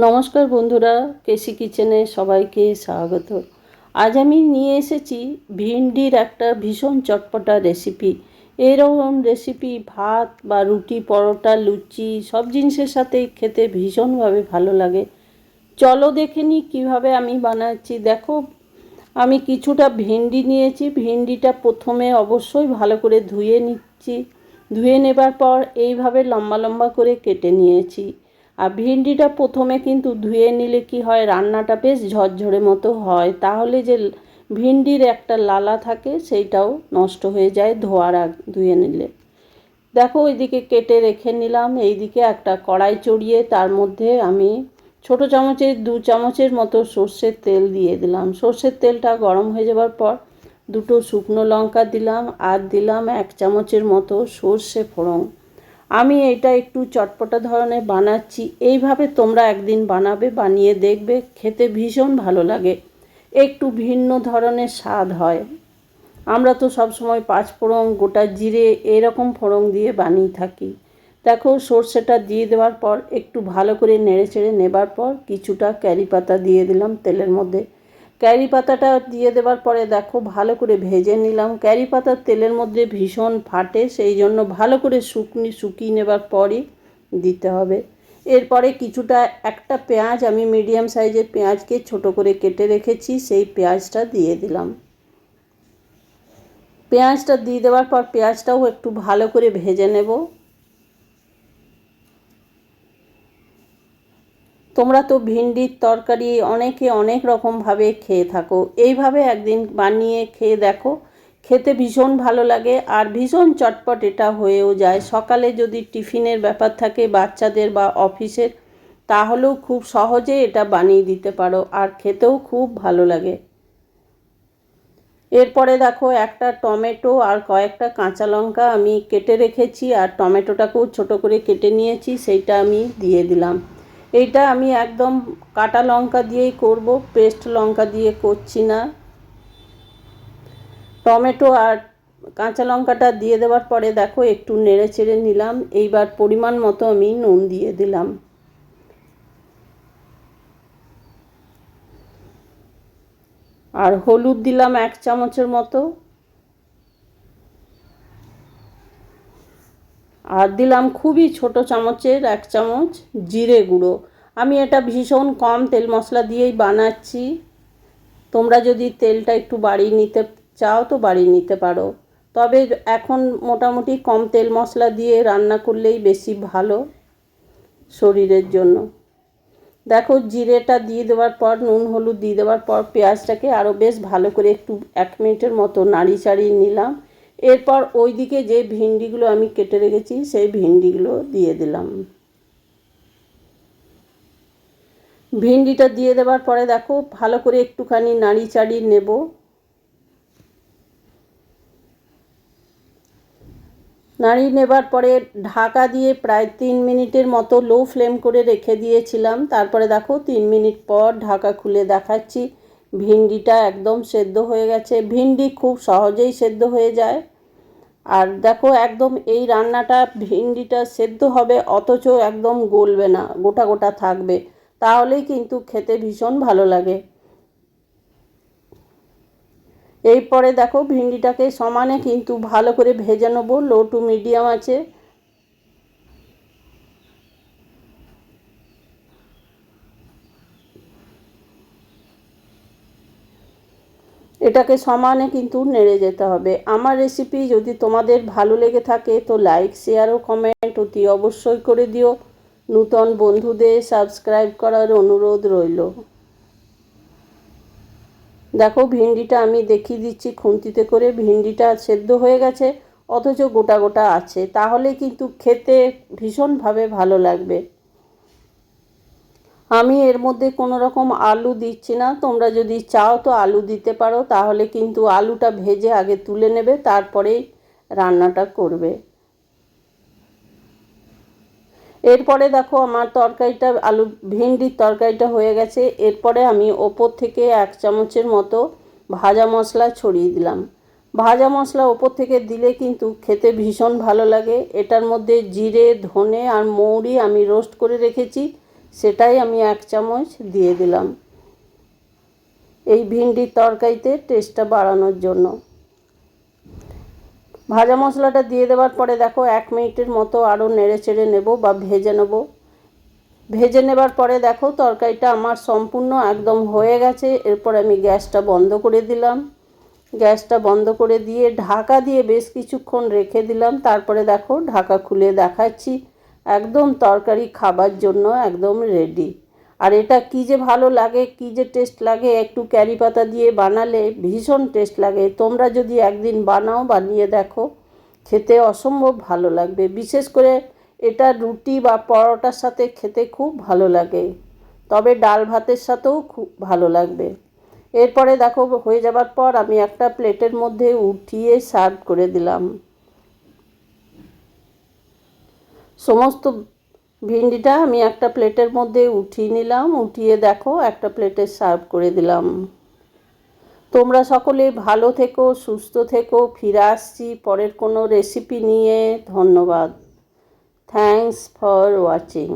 নমস্কার বন্ধুরা, কেসি কিচেনে সবাইকে স্বাগত। আজ আমি নিয়ে এসেছি ভিন্ডির একটা ভীষণ চটপটা রেসিপি। এরকম রেসিপি ভাত বা রুটি, পরোটা, লুচি সব জিনিসের সাথেই খেতে ভীষণভাবে ভালো লাগে। চলো দেখে নিই কীভাবে আমি বানাচ্ছি। দেখো, আমি কিছুটা ভিন্ডি নিয়েছি। ভিন্ডিটা প্রথমে অবশ্যই ভালো করে ধুয়ে নিচ্ছি। ধুয়ে নেবার পর এইভাবে লম্বা লম্বা করে কেটে নিয়েছি। আর ভিন্ডিটা প্রথমে কিন্তু ধুয়ে নিলে কি হয়, রান্নাটা বেশ ঝরঝরে মতো হয়। তাহলে যে ভিন্ডির একটা লালা থাকে সেইটাও নষ্ট হয়ে যায় ধুয়ে নিলে। দেখো, ওইদিকে কেটে রেখে নিলাম। এইদিকে একটা কড়াই চড়িয়ে তার মধ্যে আমি ছোটো চামচের 2 চামচের মতো সর্ষের তেল দিয়ে দিলাম। সর্ষের তেলটা গরম হয়ে যাবার পর দুটো শুকনো লঙ্কা দিলাম আর দিলাম 1 চামচের মতো সর্ষে ফোড়ন। আমি এটা একটু চটপটা ধরনের বানাচ্ছি। এইভাবে তোমরা একদিন বানাবে, বানিয়ে দেখবে, খেতে ভীষণ ভালো লাগে। একটু ভিন্ন ধরনের স্বাদ হয়। আমরা তো সব সময় 5 ফোড়ন, গোটা জিরে এরকম ফোড়ন দিয়ে বানিয়ে থাকি। দেখো, সর্ষেটা দিয়ে দেওয়ার পর একটু ভালো করে নেড়েচেড়ে নেবার পর কিছুটা কারি পাতা দিয়ে দিলাম তেলের মধ্যে। কারি পাতাটা দিয়ে দেওয়ার পরে দেখো ভালো করে ভেজে নিলাম। কারি পাতা তেলের মধ্যে ভীষণ ফাটে, সেই জন্য ভালো করে শুকিয়ে নেবার পরই দিতে হবে। এরপরে কিছুটা একটা পেঁয়াজ, আমি মিডিয়াম সাইজের পেঁয়াজকে ছোট করে কেটে রেখেছি, সেই পেঁয়াজটা দিয়ে দিলাম। পেঁয়াজটা দিয়ে দেওয়ার পর পেঁয়াজটাও একটু ভালো করে ভেজে নেব। তোমরা তো ভিন্ডির তরকারি অনেকে অনেক রকমভাবে খেয়ে থাকো। এইভাবে একদিন বানিয়ে খেয়ে দেখো, খেতে ভীষণ ভালো লাগে আর ভীষণ চটপট এটা হয়েও যায়। সকালে যদি টিফিনের ব্যাপার থাকে বাচ্চাদের বা অফিসের, তাহলেও খুব সহজে এটা বানিয়ে দিতে পারো আর খেতেও খুব ভালো লাগে। এরপরে দেখো, একটা টমেটো আর কয়েকটা কাঁচা লঙ্কা আমি কেটে রেখেছি আর টমেটোটাকেও ছোট করে কেটে নিয়েছি, সেইটা আমি দিয়ে দিলাম। এইটা আমি একদম কাটা লঙ্কা দিয়েই করব, পেস্ট লঙ্কা দিয়ে করছি না। টমেটো আর কাঁচা লঙ্কাটা দিয়ে দেওয়ার পরে দেখো একটু নেড়ে চেড়ে নিলাম। এইবার পরিমাণ মতো আমি নুন দিয়ে দিলাম। আর হলুদ দিলাম 1 চামচের মতো। আর দিলাম খুবই ছোট চামচের 1 চামচ জিরে গুঁড়ো। আমি এটা ভীষণ কম তেল মশলা দিয়েই বানাচ্ছি। তোমরা যদি তেলটা একটু বাড়িয়ে নিতে চাও তো বাড়িয়ে নিতে পারো, তবে এখন মোটামুটি কম তেল মশলা দিয়ে রান্না করলেই বেশি ভালো শরীরের জন্য। দেখো, জিরেটা দিয়ে দেওয়ার পর, নুন হলুদ দিয়ে দেওয়ার পর পেঁয়াজটাকে আরও বেশ ভালো করে একটু 1 মিনিটের মতো নাড়ি চাড়িয়ে নিলাম। এরপর ওইদিকে যে ভিন্ডিগুলো আমি কেটে রেখেছি সেই ভিন্ডিগুলো দিয়ে দিলাম। ভিন্ডিটা দিয়ে দেওয়ার পরে দেখো ভালো করে একটুখানি নাড়ি চাড়িয়ে নেব। নাড়িয়ে নেবার পরে ঢাকা দিয়ে প্রায় 3 মিনিটের মতো লো ফ্লেম করে রেখে দিয়েছিলাম। তারপরে দেখো 3 মিনিট পর ঢাকা খুলে দেখাচ্ছি, ভিন্ডিটা একদম সেদ্ধ হয়ে গেছে। ভিন্ডি খুব সহজেই সেদ্ধ হয়ে যায়। আর দেখো, একদম এই রান্নাটা ভিন্ডিটা সেদ্ধ হবে অথচ একদম গলবে না, গোটা গোটা থাকবে, তাহলেই কিন্তু খেতে ভীষণ ভালো লাগে। এরপরে দেখো ভিন্ডিটাকে সমানে কিন্তু ভালো করে ভেজে নেবো, লো টু মিডিয়াম আছে। এটাকে সমানে কিন্তু নেড়ে যেতে হবে। আমার রেসিপি যদি তোমাদের ভালো লেগে থাকে তো লাইক, শেয়ার ও কমেন্ট অতি অবশ্যই করে দিও। নূতন বন্ধুদের সাবস্ক্রাইব করার অনুরোধ রইল। দেখো, ভিন্ডিটা আমি দেখিয়ে দিচ্ছি খুন্তিতে করে, ভিন্ডিটা সেদ্ধ হয়ে গেছে অথচ গোটা গোটা আছে, তাহলে কিন্তু খেতে ভীষণভাবে ভালো লাগবে। আমি এর মধ্যে কোনো রকম আলু দিচ্ছি না। তোমরা যদি চাও তো আলু দিতে পারো, তাহলে কিন্তু আলুটা ভেজে আগে তুলে নেবে, তারপরেই রান্নাটা করবে। এরপরে দেখো আমার তরকারিটা, ভিন্ডির তরকারিটা হয়ে গেছে। এরপরে আমি ওপর থেকে 1 চামচের মতো ভাজা মশলা ছড়িয়ে দিলাম। ভাজা মশলা ওপর থেকে দিলে কিন্তু খেতে ভীষণ ভালো লাগে। এটার মধ্যে জিরে, ধনে আর মৌরি আমি রোস্ট করে রেখেছি, সেটাই আমি 1 চামচ দিয়ে দিলাম এই ভিন্ডির তরকারিতে টেস্টটা বাড়ানোর জন্য। ভাজা মশলাটা দিয়ে দেওয়ার পরে দেখো 1 মিনিটের মতো আরও নেড়ে চেড়ে নেব বা ভেজে নেব। ভেজে নেবার পরে দেখো তরকারিটা আমার সম্পূর্ণ একদম হয়ে গেছে। এরপর আমি গ্যাসটা বন্ধ করে দিলাম। গ্যাসটা বন্ধ করে দিয়ে ঢাকা দিয়ে বেশ কিছুক্ষণ রেখে দিলাম। তারপরে দেখো ঢাকা খুলে দেখাচ্ছি, একদম তরকারি খাবার জন্য একদম রেডি। আর এটা কী যে ভালো লাগে, কী যে টেস্ট লাগে, একটু ক্যারি পাতা দিয়ে বানালে ভীষণ টেস্ট লাগে। তোমরা যদি একদিন বানাও, বানিয়ে দেখো, খেতে অসম্ভব ভালো লাগবে। বিশেষ করে এটা রুটি বা পরোটার সাথে খেতে খুব ভালো লাগে, তবে ডাল ভাতের সাথেও খুব ভালো লাগবে। এরপরে দেখো হয়ে যাবার পর আমি একটা প্লেটের মধ্যে উঠিয়ে সার্ভ করে দিলাম। সমস্ত ভিন্ডিটা আমি একটা প্লেটের মধ্যে উঠিয়ে নিলাম। উঠিয়ে দেখো একটা প্লেটে সার্ভ করে দিলাম। তোমরা সকলে ভালো থেকো, সুস্থ থেকো। ফিরে আসছি পরের কোনো রেসিপি নিয়ে। ধন্যবাদ। Thanks for watching.